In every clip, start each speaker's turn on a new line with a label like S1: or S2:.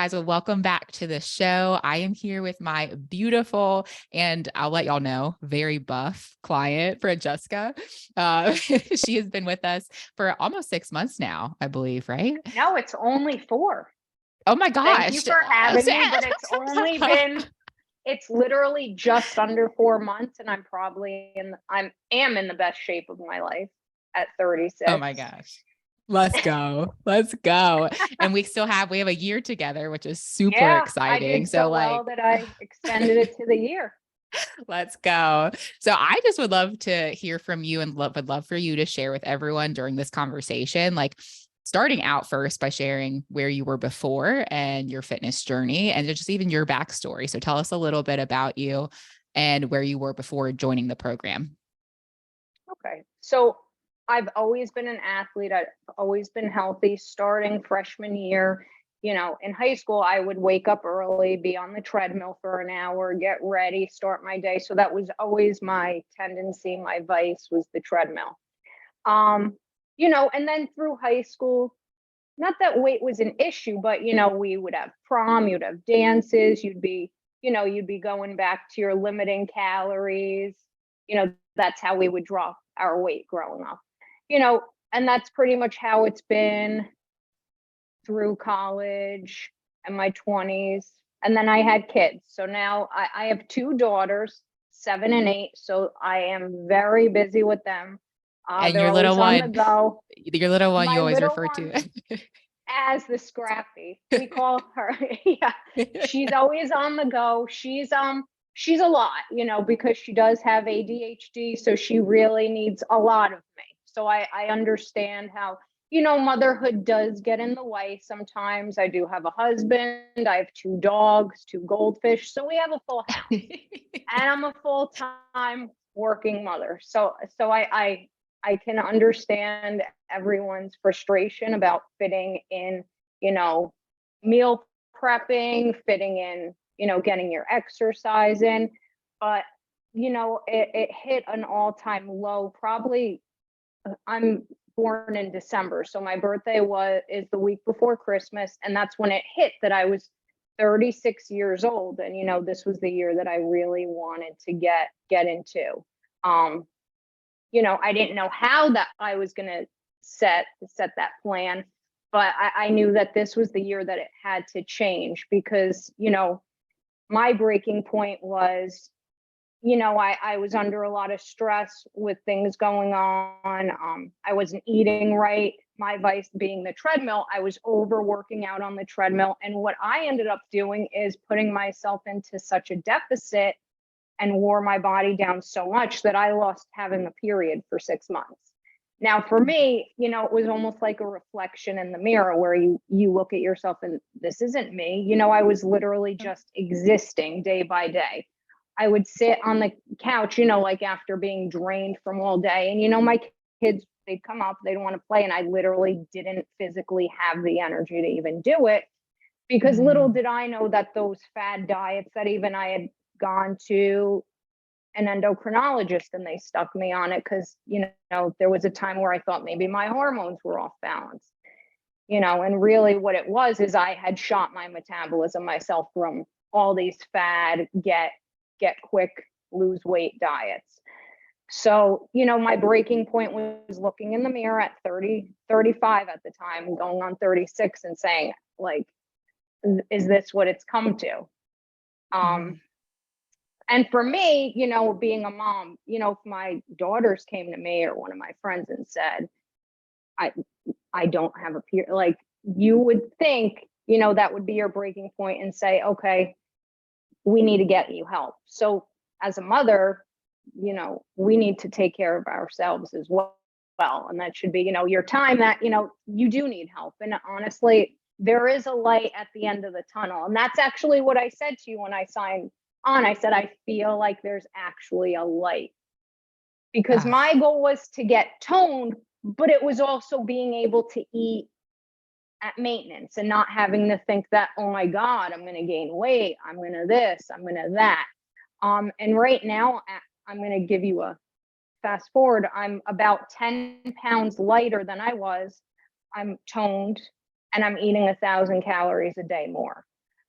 S1: guys. Well, welcome back to the show. I am here with my beautiful, and I'll let y'all know, very buff client, Francesca. She has been with us for almost 6 months now, I believe, right?
S2: No, it's only 4.
S1: Oh my gosh.
S2: Thank you for having me, but it's literally just under 4 months, and I'm probably I am in the best shape of my life at 36.
S1: Oh my gosh. Let's go. Let's go. And we have a year together, which is super exciting.
S2: I did so well that I extended it to the year.
S1: Let's go. So I just would love to hear from you and would love for you to share with everyone during this conversation, like starting out first by sharing where you were before and your fitness journey and just even your backstory. So tell us a little bit about you and where you were before joining the program.
S2: Okay. So I've always been an athlete. I've always been healthy. Starting freshman year, in high school, I would wake up early, be on the treadmill for an hour, get ready, start my day. So that was always my tendency. My vice was the treadmill. And then through high school, not that weight was an issue, but, we would have prom, you'd have dances, you'd be going back to your limiting calories. That's how we would drop our weight growing up. And that's pretty much how it's been through college and my 20s. And then I had kids. So now I have 2 daughters, 7 and 8. So I am very busy with them.
S1: And your little one, you always refer to
S2: as the Scrappy. We call her. Yeah. She's always on the go. She's a lot, because she does have ADHD. So she really needs a lot of me. So I understand how, motherhood does get in the way sometimes. I do have a husband. I have 2 dogs, 2 goldfish. So we have a full house. And I'm a full-time working mother. So I can understand everyone's frustration about fitting in, meal prepping, fitting in, getting your exercise in. But, it hit an all-time low. Probably, I'm born in December. So my birthday is the week before Christmas. And that's when it hit that I was 36 years old. And, this was the year that I really wanted to get into. I didn't know how that I was going to set that plan, but I knew that this was the year that it had to change because, my breaking point was, I was under a lot of stress with things going on. I wasn't eating right. My vice being the treadmill, I was overworking out on the treadmill. And what I ended up doing is putting myself into such a deficit and wore my body down so much that I lost having a period for 6 months. Now, for me, it was almost like a reflection in the mirror where you look at yourself and this isn't me. I was literally just existing day by day. I would sit on the couch, like after being drained from all day. And, my kids, they'd come up, they'd want to play. And I literally didn't physically have the energy to even do it because little did I know that those fad diets that even I had gone to an endocrinologist and they stuck me on it because, there was a time where I thought maybe my hormones were off balance, and really what it was is I had shot my metabolism myself from all these fad, get quick, lose weight diets. So, my breaking point was looking in the mirror at 30, 35 at the time, going on 36 and saying, like, is this what it's come to? And for me, being a mom, if my daughters came to me or one of my friends and said, I don't have a period, like you would think, that would be your breaking point and say, okay, we need to get you help. So as a mother, we need to take care of ourselves as well. And that should be, your time that, you do need help. And honestly, there is a light at the end of the tunnel. And that's actually what I said to you when I signed on. I said, I feel like there's actually a light because my goal was to get toned, but it was also being able to eat at maintenance and not having to think that, oh my God, I'm going to gain weight. I'm going to this, I'm going to that. And right now I'm going to give you a fast forward. I'm about 10 pounds lighter than I was. I'm toned and I'm eating 1,000 calories a day more.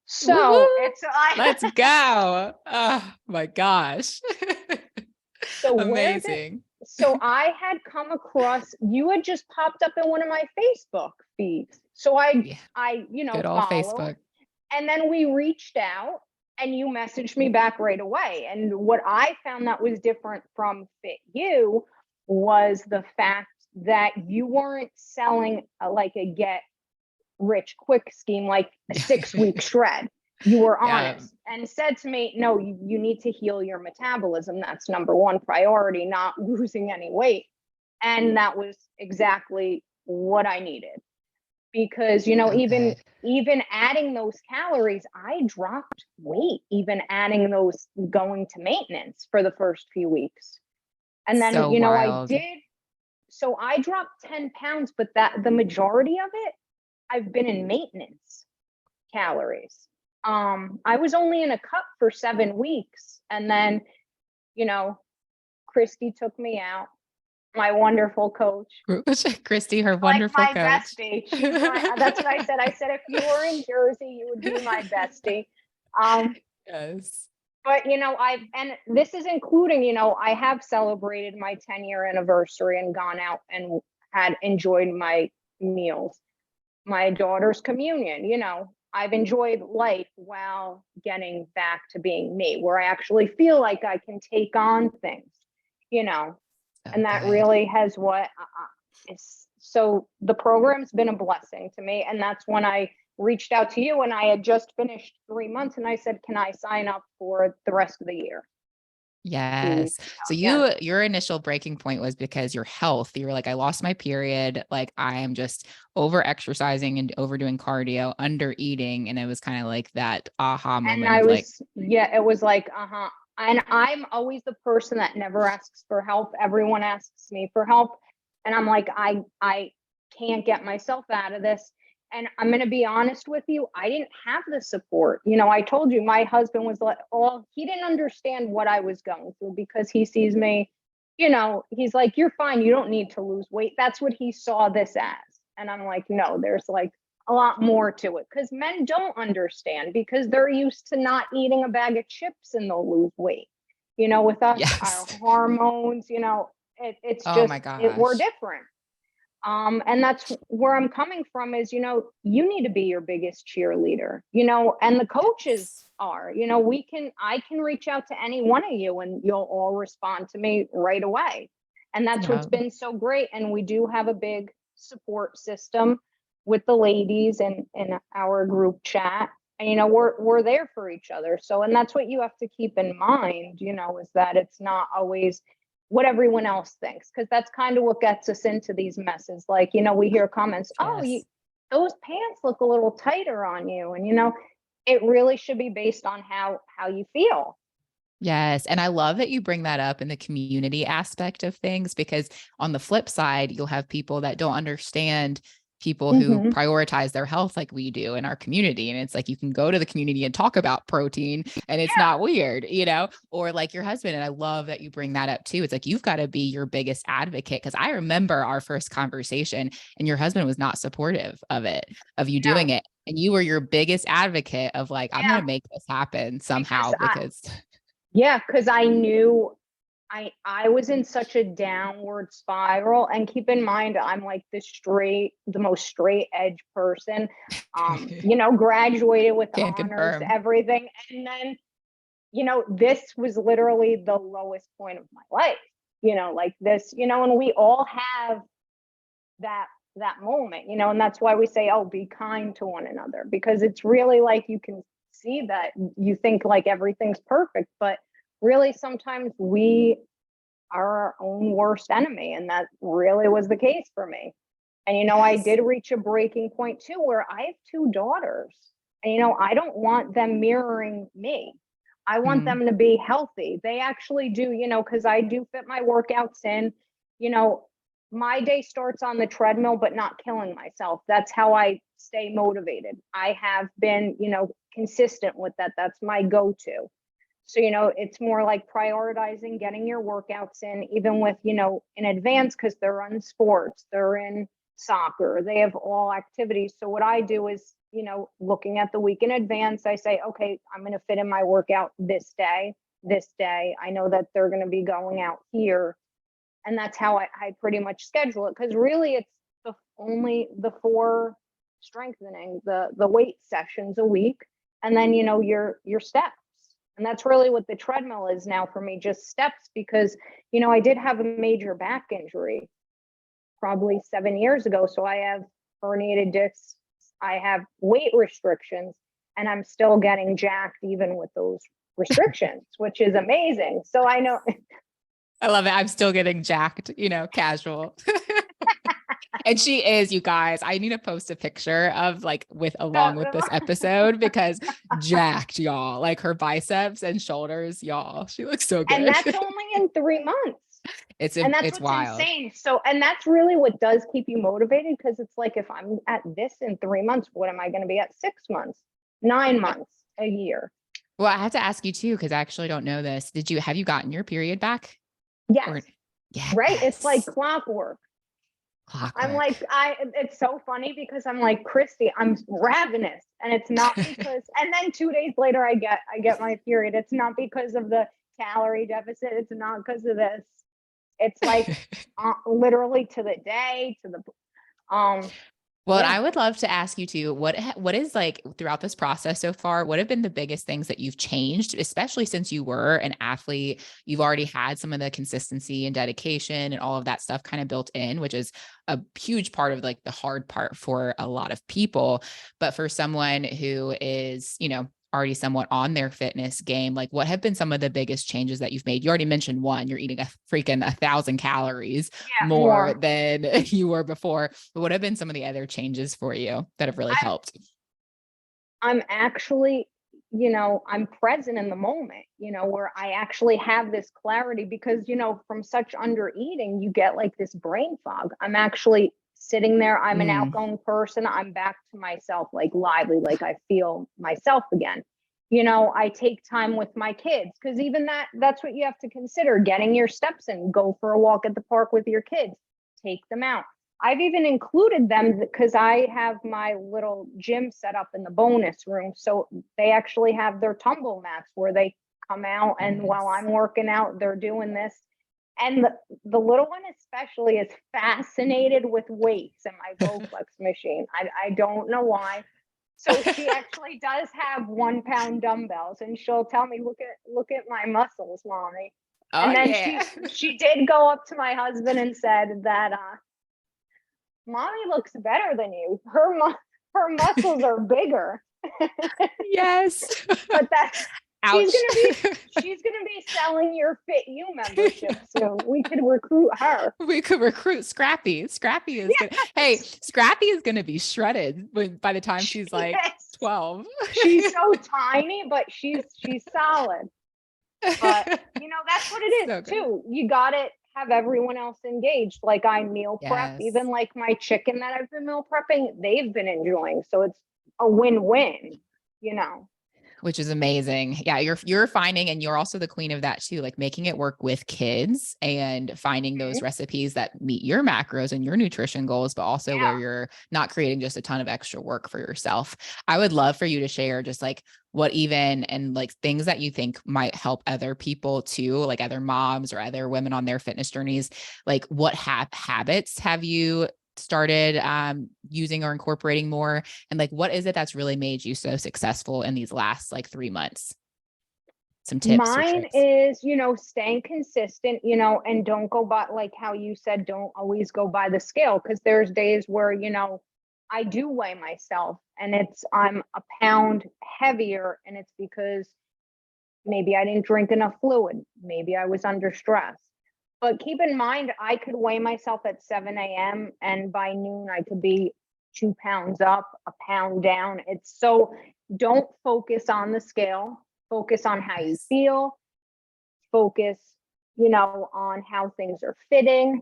S2: So
S1: Woohoo!
S2: it's I
S1: Let's go. Oh my gosh.
S2: so where did
S1: Amazing.
S2: so I had come across, you had just popped up in one of my Facebook feeds. So
S1: Yeah.
S2: I
S1: Good old
S2: followed,
S1: Facebook.
S2: and then we reached out and you messaged me back right away. And what I found that was different from Fit You was the fact that you weren't selling like a get rich quick scheme, like a 6 week shred. You were
S1: Yeah.
S2: honest and said to me, no, you need to heal your metabolism. That's number one priority, not losing any weight. And that was exactly what I needed. Because,
S1: So good.
S2: even adding those calories, I dropped weight, even adding those, going to maintenance for the first few weeks. And then,
S1: So
S2: I
S1: wild.
S2: did, so I dropped 10 pounds, but that the majority of it, I've been in maintenance calories. I was only in a cup for 7 weeks. And then, you know, Christy took me out, my wonderful coach,
S1: Christy, her
S2: like
S1: wonderful
S2: my
S1: coach.
S2: bestie. She's my, that's what I said. I said, if you were in Jersey, you would be my bestie. Um,
S1: Yes.
S2: but and this is including, I have celebrated my 10-year anniversary and gone out and had enjoyed my meals, my daughter's communion, I've enjoyed life while getting back to being me, where I actually feel like I can take on things, you know,
S1: So
S2: and that
S1: good.
S2: really has what is. So the program's been a blessing to me. And that's when I reached out to you, and I had just finished 3 months, and I said, can I sign up for the rest of the year?
S1: Yes. So
S2: Yeah.
S1: your initial breaking point was because your health. You were like, I lost my period. Like I am just over exercising and overdoing cardio, under eating. And it was kind of like that aha
S2: And
S1: moment
S2: I
S1: of like,
S2: was, yeah, it was like, and I'm always the person that never asks for help. Everyone asks me for help. And I'm like, I can't get myself out of this. And I'm going to be honest with you, I didn't have the support. I told you my husband was like, oh, he didn't understand what I was going through, because he sees me, he's like, you're fine. You don't need to lose weight. That's what he saw this as. And I'm like, no, there's like a lot more to it, because men don't understand, because they're used to not eating a bag of chips and they'll lose weight. With us, our
S1: yes.
S2: hormones, it's
S1: Oh
S2: just
S1: my
S2: we're
S1: gosh.
S2: different. And that's where I'm coming from is, you need to be your biggest cheerleader, and the coaches
S1: Yes.
S2: are, I can reach out to any one of you and you'll all respond to me right away. And that's what's
S1: Yeah.
S2: been so great. And we do have a big support system with the ladies and in our group chat. And, we're there for each other. So, and that's what you have to keep in mind, is that it's not always what everyone else thinks, because that's kind of what gets us into these messes. Like, we hear comments, oh,
S1: Yes.
S2: those pants look a little tighter on you. And, it really should be based on how you feel.
S1: Yes. And I love that you bring that up in the community aspect of things, because on the flip side, you'll have people that don't understand people who
S2: Mm-hmm.
S1: prioritize their health like we do in our community. And it's like you can go to the community and talk about protein and it's
S2: Yeah.
S1: not weird, or like your husband. And I love that you bring that up too. It's like you've got to be your biggest advocate. Cause I remember our first conversation and your husband was not supportive of it, of you
S2: No.
S1: doing it. And you were your biggest advocate of like, I'm going
S2: Yeah.
S1: to make this happen
S2: Because
S1: somehow because
S2: because I knew I was in such a downward spiral. And keep in mind, I'm like the most straight edge person, graduated with
S1: can't
S2: honors,
S1: confirm.
S2: everything. And then, this was literally the lowest point of my life, like this, and we all have that moment, and that's why we say, oh, be kind to one another, because it's really like, you can see that you think like everything's perfect, but really sometimes we are our own worst enemy. And that really was the case for me. And, I
S1: Yes.
S2: did reach a breaking point too, where I have two daughters, and, I don't want them mirroring me. I want
S1: Mm,
S2: them to be healthy. They actually do, because I do fit my workouts in, you know, my day starts on the treadmill, but not killing myself. That's how I stay motivated. I have been, consistent with that. That's my go-to. So, it's more like prioritizing getting your workouts in, even with, in advance, because they're in sports, they're in soccer, they have all activities. So what I do is, looking at the week in advance. I say, okay, I'm going to fit in my workout this day. I know that they're going to be going out here. And that's how I pretty much schedule it. Because really it's only the 4 strengthening, the weight sessions a week. And then, your steps. And that's really what the treadmill is now for me, just steps, because, I did have a major back injury probably 7 years ago. So I have herniated discs, I have weight restrictions, and I'm still getting jacked even with those restrictions, which is amazing. So I know.
S1: I love it. I'm still getting jacked, casual. And she is, you guys, I need to post a picture of along with this episode, because jacked, y'all, like her biceps and shoulders, y'all, she looks so good.
S2: And that's only in 3 months. That's what's
S1: wild.
S2: Insane. So, and that's really what does keep you motivated. Because it's like, if I'm at this in 3 months, what am I going to be at 6 months, 9 months, a year?
S1: Well, I have to ask you too, because I actually don't know this. Have you gotten your period back?
S2: Yes. Yes. Right. It's like clockwork. I'm like, it's so funny because I'm like, Christy, I'm ravenous. And it's not because, and then 2 days later, I get my period. It's not because of the calorie deficit. It's not because of this. It's like literally to the day, to the,
S1: well, yeah. I would love to ask you too, what is like throughout this process so far, what have been the biggest things that you've changed, especially since you were an athlete? You've already had some of the consistency and dedication and all of that stuff kind of built in, which is a huge part of like the hard part for a lot of people. But for someone who is, already somewhat on their fitness game, like what have been some of the biggest changes that you've made? You already mentioned one, you're eating a freaking 1,000 calories more than you were before. But what have been some of the other changes for you that have really helped?
S2: I'm actually, I'm present in the moment, where I actually have this clarity, because, from such under eating, you get like this brain fog. I'm actually sitting there. I'm an outgoing person. I'm back to myself, like lively, like I feel myself again. I take time with my kids, because even that's what you have to consider, getting your steps in. Go for a walk at the park with your kids, take them out. I've even included them because I have my little gym set up in the bonus room. So they actually have their tumble mats where they come out, and while I'm working out, they're doing this. And the little one especially is fascinated with weights and my Bowflex machine. I don't know why. So she actually does have 1 pound dumbbells, and she'll tell me, look at my muscles, mommy. And then she did go up to my husband and said that mommy looks better than you. Her muscles are bigger.
S1: Yes.
S2: But that's she's gonna be selling your Fit You membership soon. We could recruit her.
S1: We could recruit Scrappy. Scrappy is hey, Scrappy is gonna be shredded by the time she's like 12.
S2: She's so tiny, but she's solid. But that's what it is so too. You gotta have everyone else engaged. Like I meal prep, even like my chicken that I've been meal prepping, they've been enjoying. So it's a win-win,
S1: Which is amazing. Yeah, you're finding, and you're also the queen of that too, like making it work with kids and finding those recipes that meet your macros and your nutrition goals, but also where you're not creating just a ton of extra work for yourself. I would love for you to share just like what even, and like things that you think might help other people too, like other moms or other women on their fitness journeys. Like what habits have you started using or incorporating more, and like what is it that's really made you so successful in these last like 3 months? Some tips.
S2: Mine is, staying consistent, and don't go by, like how you said, don't always go by the scale, because there's days where I do weigh myself and I'm a pound heavier, and it's because maybe I didn't drink enough fluid, maybe I was under stress. But keep in mind, I could weigh myself at 7 a.m. and by noon I could be 2 pounds up, a pound down. It's so, don't focus on the scale, focus on how you feel, focus, on how things are fitting.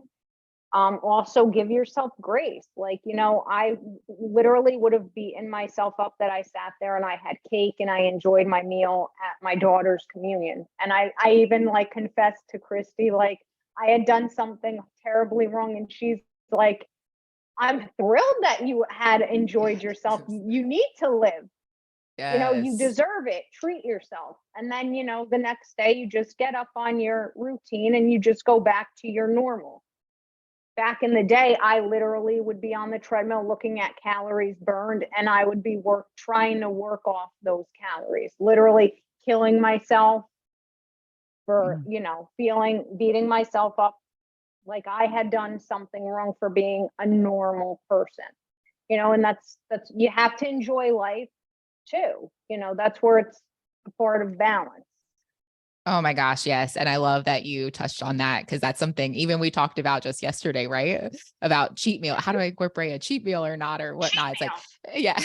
S2: Also give yourself grace. Like, I literally would have beaten myself up that I sat there and I had cake and I enjoyed my meal at my daughter's communion. And I even like confessed to Christy, like, I had done something terribly wrong, and she's like, I'm thrilled that you had enjoyed yourself. You need to live. You
S1: Yes.
S2: deserve it. Treat yourself. And then, the next day you just get up on your routine and you just go back to your normal. Back in the day, I literally would be on the treadmill looking at calories burned, and I would be trying to work off those calories, literally killing myself for,
S1: Mm.
S2: beating myself up like I had done something wrong for being a normal person. And that's you have to enjoy life too. That's where it's a part of balance.
S1: Oh my gosh, yes. And I love that you touched on that because that's something even we talked about just yesterday, right? About cheat meal. How do I incorporate a cheat meal or not or
S2: Cheat
S1: whatnot? It's like,
S2: meal.
S1: yeah.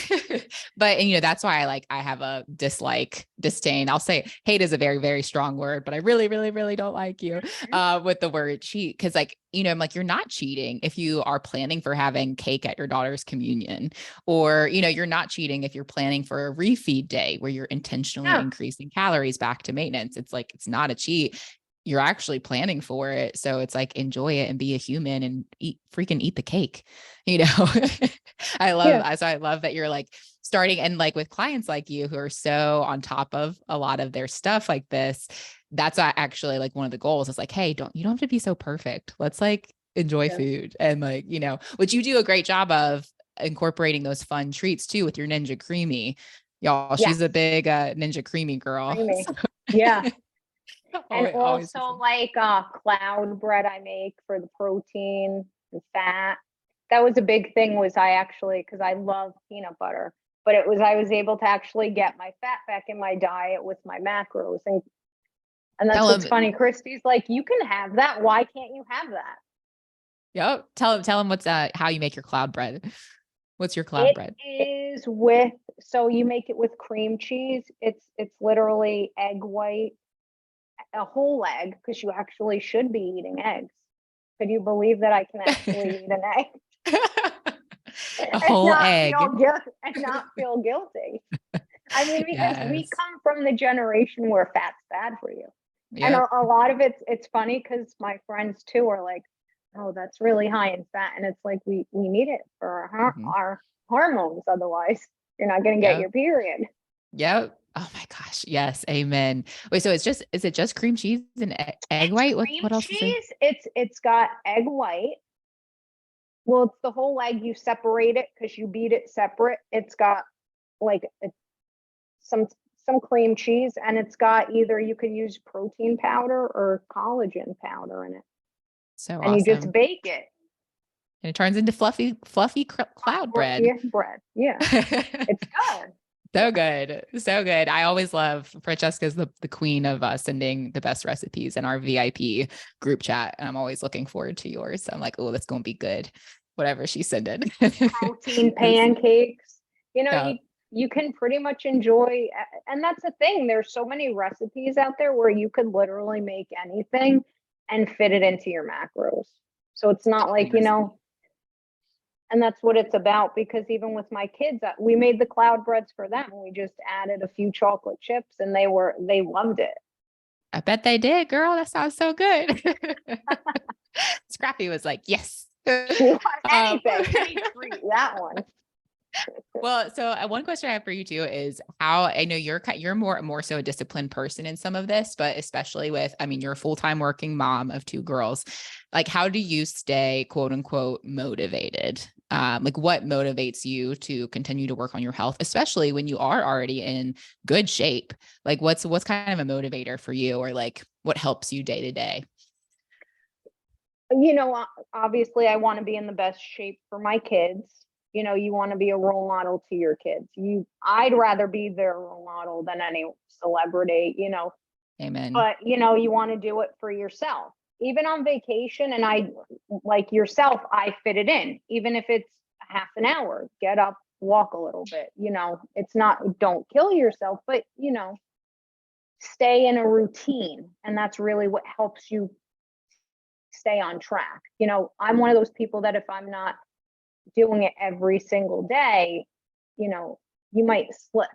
S1: But and that's why I have a disdain. I'll say hate is a very, very strong word, but I really, really, really don't like you
S2: Mhm.
S1: with the word cheat. Cause I'm like, you're not cheating if you are planning for having cake at your daughter's communion, or, you're not cheating if you're planning for a refeed day where you're intentionally
S2: Yeah.
S1: increasing calories back to maintenance. It's like, it's not a cheat. You're actually planning for it. So it's like, enjoy it and be a human and eat the cake.
S2: Yeah.
S1: I love that you're like starting and like with clients like you who are so on top of a lot of their stuff like this. That's actually like one of the goals is like, hey, you don't have to be so perfect. Let's like enjoy
S2: Yeah.
S1: food and which you do a great job of incorporating those fun treats too with your Ninja Creamy. Y'all, she's a
S2: Yes.
S1: big Ninja Creamy girl.
S2: Creamy. Yeah. And
S1: Always.
S2: also like cloud bread I make for the protein and fat. That was a big thing was I actually, because I love peanut butter, but I was able to actually get my fat back in my diet with my macros. And that's
S1: Tell
S2: what's
S1: them,
S2: funny. Christy's like, you can have that. Why can't you have that?
S1: yep. Tell them what's how you make your cloud bread. What's your cloud
S2: It
S1: bread?
S2: is with, so you make it with cream cheese. It's literally egg white, a whole egg, because you actually should be eating eggs. Could you believe that I can actually eat an egg
S1: A
S2: and
S1: whole egg.
S2: not feel guilty? I mean, because we
S1: Yes.
S2: come from the generation where fat's bad for you. And
S1: Yep.
S2: a lot of it's funny because my friends too are like, oh, that's really high in fat. And it's like, we need it for
S1: Mhm.
S2: our hormones. Otherwise, you're not going to get
S1: Yep.
S2: your period.
S1: Yep. Oh my gosh. Yes. Amen. Wait, so is it just cream cheese and egg
S2: It's
S1: white?
S2: cream
S1: What else is it?
S2: cheese. It's got egg white. Well, it's the whole egg. You separate it because you beat it separate. It's got like some some cream cheese, and it's got either you can use protein powder or collagen powder in it,
S1: So
S2: and you just
S1: awesome.
S2: bake it.
S1: And it turns into fluffy cloud bread.
S2: Yeah, bread. Yeah, it's good.
S1: So good. So good. I always love Francesca's the queen of sending the best recipes in our VIP group chat. And I'm always looking forward to yours. So I'm like, oh, that's going to be good. Whatever she sent in.
S2: Protein pancakes.
S1: Yeah.
S2: You can pretty much enjoy, and that's the thing. There's so many recipes out there where you could literally make anything and fit it into your macros. So it's not like,
S1: Yes.
S2: and that's what it's about, because even with my kids, we made the cloud breads for them. We just added a few chocolate chips and they loved it.
S1: I bet they did, girl. That sounds so good. Scrappy was like, yes.
S2: She wants
S1: Um,
S2: anything, any treat, that one.
S1: Well, so one question I have for you too is how I know you're more so a disciplined person in some of this, but especially with, I mean, you're a full-time working mom of two girls. Like, how do you stay quote unquote motivated? Like what motivates you to continue to work on your health, especially when you are already in good shape? Like what's kind of a motivator for you, or like what helps you day to day?
S2: Obviously I want to be in the best shape for my kids. You want to be a role model to your kids. I'd rather be their role model than any celebrity.
S1: Amen.
S2: But you want to do it for yourself. Even on vacation, and I, like yourself, I fit it in, even if it's half an hour, get up, walk a little bit. It's not, don't kill yourself, but stay in a routine. And that's really what helps you stay on track. I'm one of those people that if I'm not doing it every single day, you might slip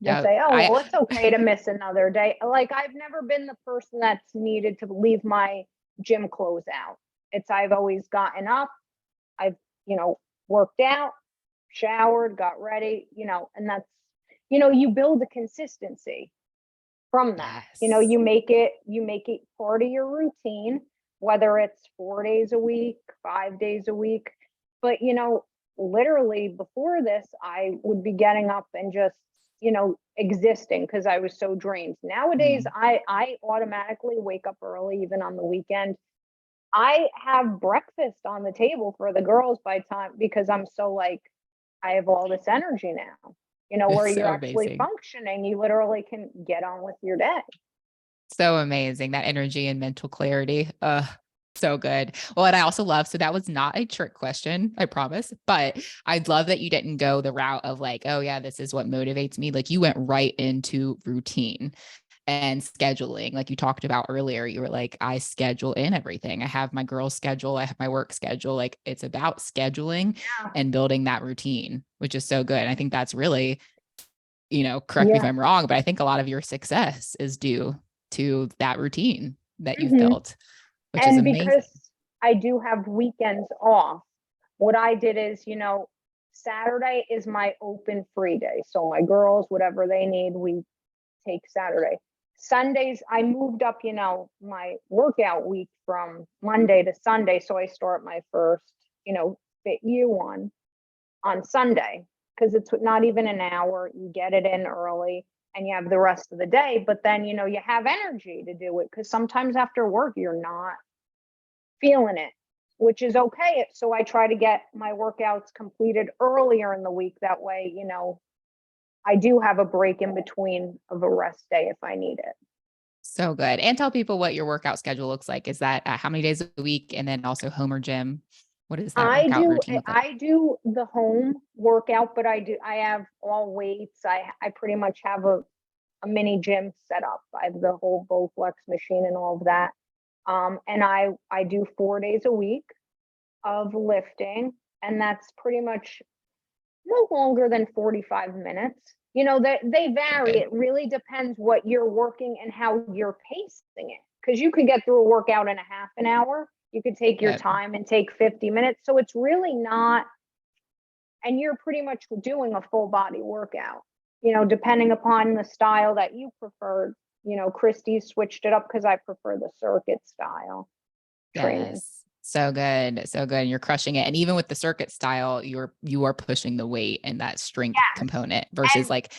S2: and
S1: Yeah.
S2: say, oh, well, it's okay to miss another day. Like, I've never been the person that's needed to leave my gym clothes out. I've always gotten up, I've, worked out, showered, got ready, and that's, you build a consistency from that.
S1: Yes.
S2: You make it part of your routine, whether it's 4 days a week, 5 days a week. But, literally before this, I would be getting up and just, existing because I was so drained. Nowadays,
S1: Mm.
S2: I automatically wake up early, even on the weekend. I have breakfast on the table for the girls by time because I'm so like, I have all this energy now, where
S1: It's
S2: you're
S1: so
S2: actually
S1: amazing.
S2: functioning, you literally can get on with your day.
S1: So amazing. That energy and mental clarity. So good. Well, and I also love, so that was not a trick question, I promise, but I love that you didn't go the route of like, oh yeah, this is what motivates me. Like you went right into routine and scheduling. Like you talked about earlier, you were like, I schedule in everything. I have my girls schedule, I have my work schedule. Like it's about scheduling
S2: Yeah.
S1: and building that routine, which is so good. And I think that's really, correct me if
S2: Yeah.
S1: I'm wrong, but I think a lot of your success is due to that routine that you've
S2: hmm
S1: built, which is
S2: And
S1: amazing.
S2: because I do have weekends off, what I did is, Saturday is my open free day. So my girls, whatever they need, we take Saturday. Sundays, I moved up, my workout week from Monday to Sunday. So I start my first, Fit You one on Sunday because it's not even an hour. You get it in early and you have the rest of the day. But then, you have energy to do it because sometimes after work, you're not feeling it, which is okay. So I try to get my workouts completed earlier in the week. That way, I do have a break in between of a rest day if I need it.
S1: So good. And tell people what your workout schedule looks like. Is that how many days a week? And then also home or gym? What does that
S2: I
S1: workout
S2: do
S1: routine look like?
S2: I do the home workout, but I have all weights. I pretty much have a mini gym set up. I have the whole Bowflex machine and all of that. And I do 4 days a week of lifting, and that's pretty much no longer than 45 minutes. They vary.
S1: Good.
S2: It really depends what you're working and how you're pacing it. Because you could get through a workout in a half an hour. You could take your
S1: Yeah.
S2: time and take 50 minutes. So it's really not, and you're pretty much doing a full body workout, depending upon the style that you prefer. Christy switched it up because I prefer the circuit style training.
S1: Yes. So good. So good. And you're crushing it. And even with the circuit style, you are pushing the weight and that strength
S2: Yes.
S1: component versus
S2: And
S1: like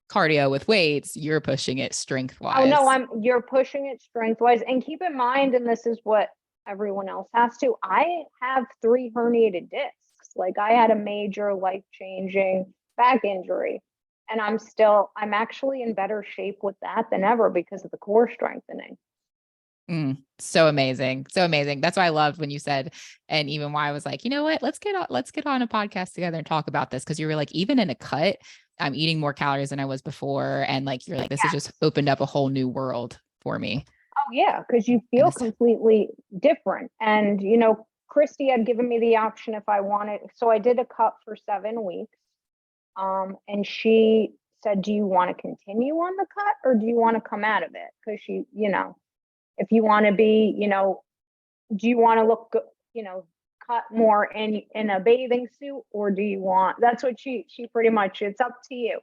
S1: cardio with weights, you're pushing it strength
S2: oh no,
S1: wise.
S2: you're pushing it strength wise. And keep in mind, and this is what everyone else has to, I have 3 herniated discs. Like I had a major life-changing back injury. And I'm actually in better shape with that than ever because of the core strengthening.
S1: So amazing. So amazing. That's why I loved when you said, and even why I was like, you know what, let's get on a podcast together and talk about this. Cause you were like, even in a cut, I'm eating more calories than I was before. And like, you're like, this has just
S2: Yes.
S1: opened up a whole new world for me.
S2: Oh yeah, because you
S1: And
S2: feel
S1: this,
S2: completely different. And Christy had given me the option if I wanted. So I did a cut for 7 weeks. And she said, do you want to continue on the cut or do you want to come out of it? Because if you want to be, do you want to look, cut more in a bathing suit, or do you want? That's what she pretty much. It's up to you.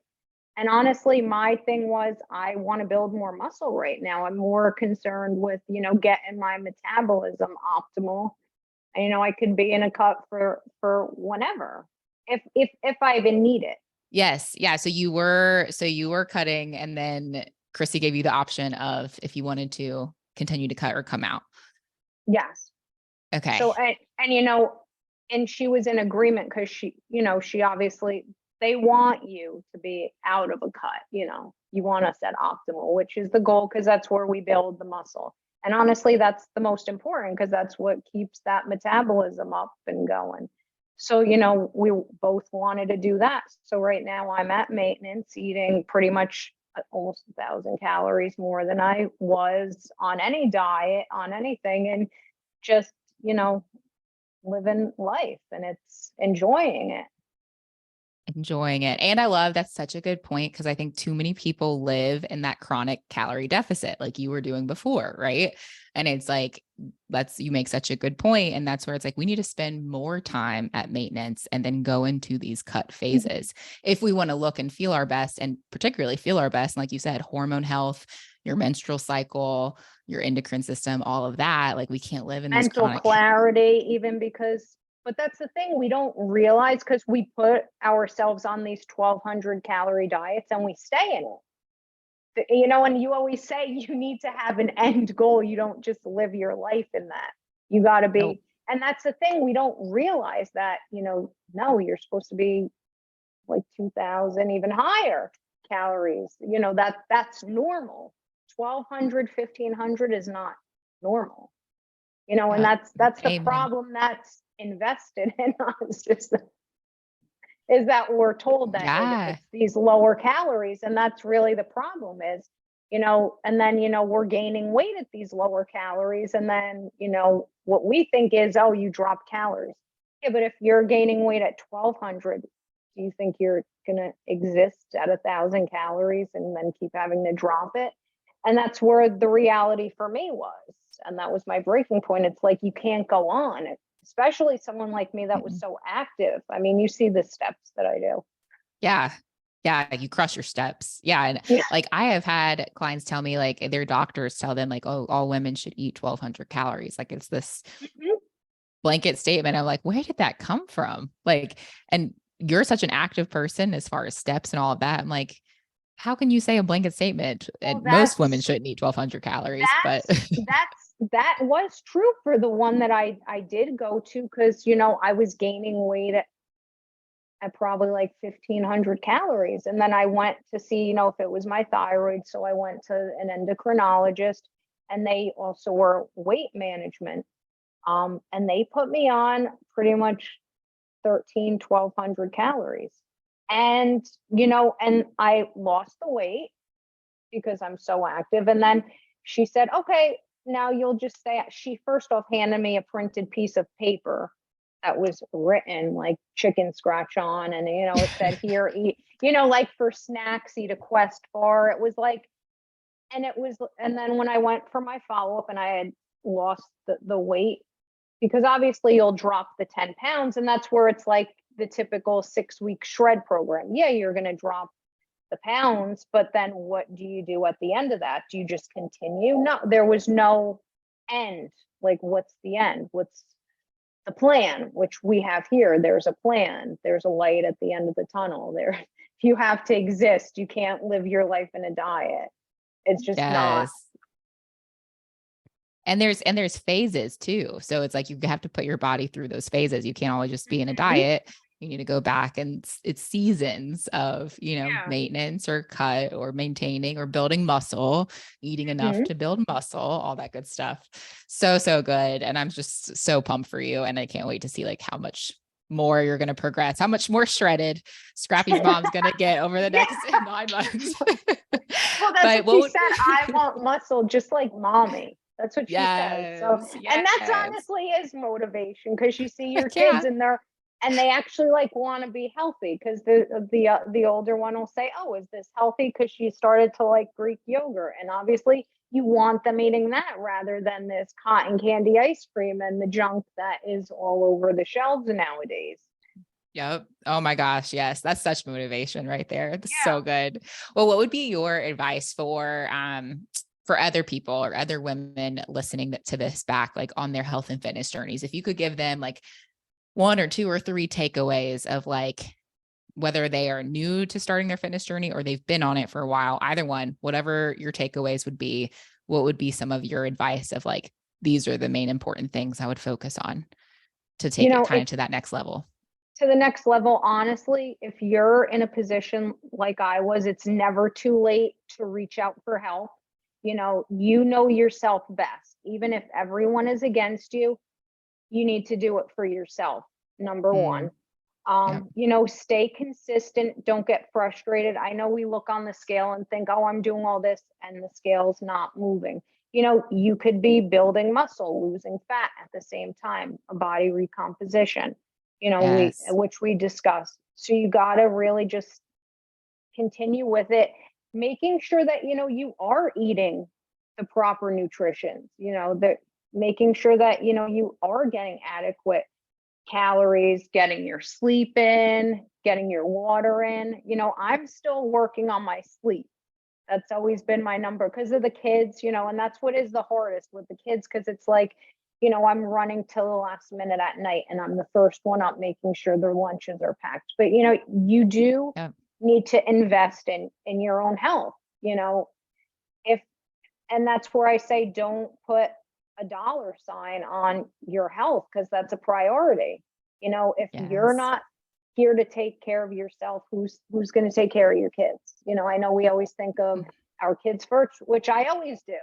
S2: And honestly, my thing was I want to build more muscle right now. I'm more concerned with getting my metabolism optimal. And I could be in a cut for whenever, if I even need it.
S1: yes. Yeah. So you were cutting and then Chrissy gave you the option of if you wanted to continue to cut or come out.
S2: Yes.
S1: Okay.
S2: So and she was in agreement because she obviously, they want you to be out of a cut. You want us at optimal, which is the goal because that's where we build the muscle. And honestly, that's the most important because that's what keeps that metabolism up and going. So we both wanted to do that. So right now I'm at maintenance, eating pretty much almost 1,000 calories more than I was on any diet, on anything, and just living life, and it's enjoying it.
S1: enjoying it. And I love that's such a good point because I think too many people live in that chronic calorie deficit like you were doing before, right? And it's like you make such a good point, and that's where it's like we need to spend more time at maintenance and then go into these cut phases if we want to look and feel our best, and particularly feel our best, like you said, hormone health, your menstrual cycle, your endocrine system, all of that. Like we can't live in these
S2: Mental
S1: chronic.
S2: clarity, even because, but that's the thing we don't realize, because we put ourselves on these 1,200 calorie diets and we stay in it. You know, and you always say you need to have an end goal. You don't just live your life in that. You got to be,
S1: Nope.
S2: and that's the thing we don't realize that, you know, no, you're supposed to be like 2,000, even higher calories. You know, that's normal. 1,200, 1,500 is not normal. You know, and
S1: Yep.
S2: that's the
S1: Amen.
S2: problem that's invested in us is that we're told that
S1: Yeah.
S2: it's these lower calories, and that's really the problem is, you know, and then, you know, we're gaining weight at these lower calories, and then, you know, what we think is, oh, you drop calories. Yeah, but if you're gaining weight at 1,200, do you think you're gonna exist at 1,000 calories and then keep having to drop it? And that's where the reality for me was, and that was my breaking point. It's like you can't go on, especially someone like me that was
S1: Mm-mm.
S2: so active. I mean, you see the steps that I do.
S1: Yeah. Yeah. You crush your steps. Yeah. And
S2: Yeah.
S1: like I have had clients tell me like their doctors tell them like, oh, all women should eat 1,200 calories. Like it's this
S2: Mhm.
S1: blanket statement. I'm like, where did that come from? Like, and you're such an active person as far as steps and all of that. I'm like, how can you say a blanket statement?
S2: Well,
S1: And most women shouldn't eat 1,200 calories, but
S2: that was true for the one that I did go to, because, you know, I was gaining weight at probably like 1,500 calories. And then I went to see, you know, if it was my thyroid. So I went to an endocrinologist, and they also were weight management. And they put me on pretty much 1,300, 1,200 calories. And, you know, and I lost the weight because I'm so active. And then she said, okay, now you'll just stay. She first off handed me a printed piece of paper that was written like chicken scratch on. And, you know, it said here, eat, you know, like for snacks, eat a Quest bar. It was like, and then when I went for my follow up and I had lost the weight, because obviously you'll drop the 10 pounds, and that's where it's like the typical 6-week shred program. Yeah, you're going to drop the pounds, but then what do you do at the end of that? Do you just continue? No, there was no end. Like, what's the end? What's the plan? Which we have here. There's a plan. There's a light at the end of the tunnel. There, you have to exist. You can't live your life in a diet. It's just not.
S1: yes. And there's phases too. So it's like you have to put your body through those phases. You can't always just be in a
S2: Mhm.
S1: diet. You need to go back, and it's seasons of,
S2: Yeah.
S1: maintenance or cut or maintaining or building muscle, eating enough
S2: Mhm.
S1: to build muscle, all that good stuff. So, so good. And I'm just so pumped for you. And I can't wait to see like how much more you're going to progress, how much more shredded Scrappy's mom's going to get over the
S2: Yeah.
S1: next 9 months.
S2: Well, that's
S1: But
S2: what she
S1: what
S2: said. I want muscle just like mommy. That's what she says. So,
S1: yes,
S2: and that's
S1: yes.
S2: honestly is motivation, because you see your
S1: Yeah.
S2: kids and they actually like want to be healthy, because the older one will say, "Oh, is this healthy?" Because she started to like Greek yogurt, and obviously you want them eating that rather than this cotton candy ice cream and the junk that is all over the shelves nowadays.
S1: Yep. Oh my gosh. Yes. That's such motivation right there. That's
S2: Yeah.
S1: so good. Well, what would be your advice for other people or other women listening to this back, like on their health and fitness journeys? If you could give them like one or two or three takeaways of like, whether they are new to starting their fitness journey or they've been on it for a while, either one, whatever your takeaways would be, what would be some of your advice of like, these are the main important things I would focus on to
S2: You
S1: take it
S2: know,
S1: kind of to that next level?
S2: to the next level, honestly, if you're in a position like I was, it's never too late to reach out for help. You know yourself best. Even if everyone is against you, you need to do it for yourself. Number
S1: Mm,
S2: one.
S1: yep.
S2: Stay consistent. Don't get frustrated. I know we look on the scale and think, oh, I'm doing all this, and the scale's not moving. You could be building muscle, losing fat at the same time, a body recomposition,
S1: Yes.
S2: which we discussed. So you got to really just continue with it, making sure that, you are eating the proper nutrition, that making sure that, you are getting adequate calories, getting your sleep in, getting your water in. I'm still working on my sleep. That's always been my number because of the kids, and that's what is the hardest with the kids because it's like, I'm running till the last minute at night and I'm the first one up making sure their lunches are packed. But you do need to invest in your own health, if and that's where I say don't put a dollar sign on your health because that's a priority. If you're
S1: Yes.
S2: not here to take care of yourself, who's going to take care of your kids? I know we always think of our kids first, which I always do.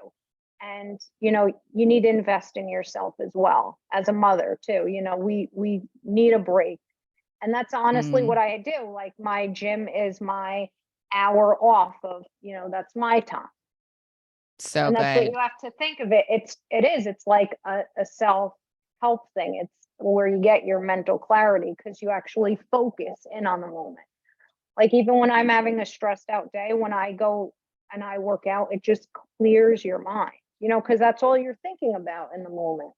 S2: And you need to invest in yourself as well as a mother too. We need a break. And that's honestly what I do. Like my gym is my hour off of, that's my time.
S1: So
S2: And that's what
S1: good.
S2: you have to think of it. It's like a self-help thing. It's where you get your mental clarity because you actually focus in on the moment. Like even when I'm having a stressed out day, when I go and I work out, it just clears your mind, because that's all you're thinking about in the moment.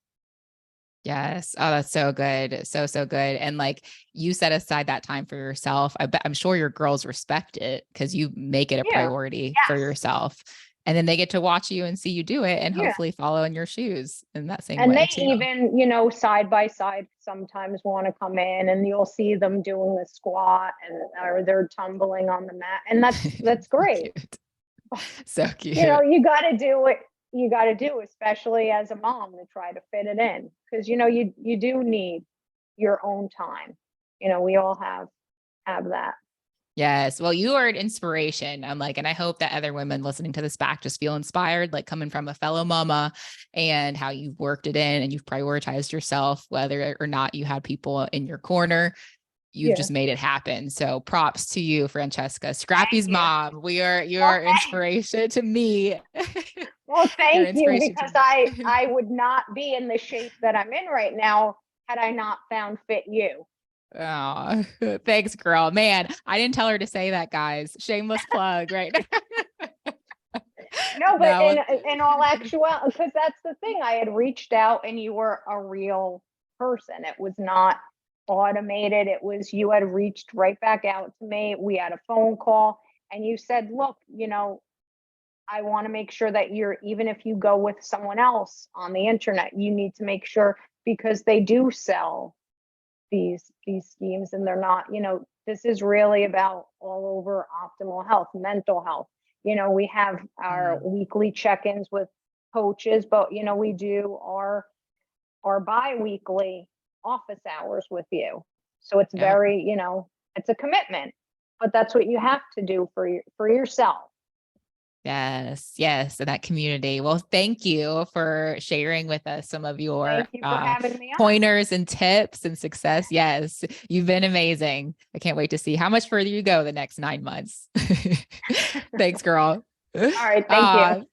S1: Yes. Oh, that's so good. So, so good. And like you set aside that time for yourself. I'm sure your girls respect it because you make it a
S2: Yeah.
S1: priority for
S2: Yes.
S1: yourself. And then they get to watch you and see you do it and
S2: Yeah.
S1: hopefully follow in your shoes in that same
S2: And
S1: way
S2: they
S1: too.
S2: even, side by side sometimes want to come in and you'll see them doing the squat or they're tumbling on the mat. And that's
S1: So
S2: great.
S1: cute. So cute.
S2: You got to do what you got to do, especially as a mom, to try to fit it in because you do need your own time. We all have that.
S1: Yes. Well, you are an inspiration. I'm like, and I hope that other women listening to this back just feel inspired, like coming from a fellow mama and how you've worked it in and you've prioritized yourself, whether or not you had people in your corner. You've just made it happen. So props to you, Francesca, Scrappy's mom. You're inspiration to me.
S2: Well,
S1: You're
S2: thank you,
S1: inspiration to
S2: because
S1: me.
S2: I would not be in the shape that I'm in right now had I not found Fit You.
S1: Oh, thanks, girl. Man, I didn't tell her to say that, guys. Shameless plug, right?
S2: No, but
S1: No.
S2: in all actuality, because that's the thing, I had reached out and you were a real person. It was not automated. It was you had reached right back out to me. We had a phone call and you said, look, I want to make sure that even if you go with someone else on the internet, you need to make sure because they do sell these schemes and they're not, this is really about all over optimal health, mental health. We have our weekly check-ins with coaches, but we do our bi-weekly office hours with you. So it's
S1: Yep.
S2: very, it's a commitment, but that's what you have to do for yourself.
S1: Yes, yes, and that community. Well, thank you for sharing with us some of your
S2: Thank you for having me on.
S1: pointers and tips and success. Yes, you've been amazing. I can't wait to see how much further you go the next 9 months. Thanks, girl.
S2: All right, thank you.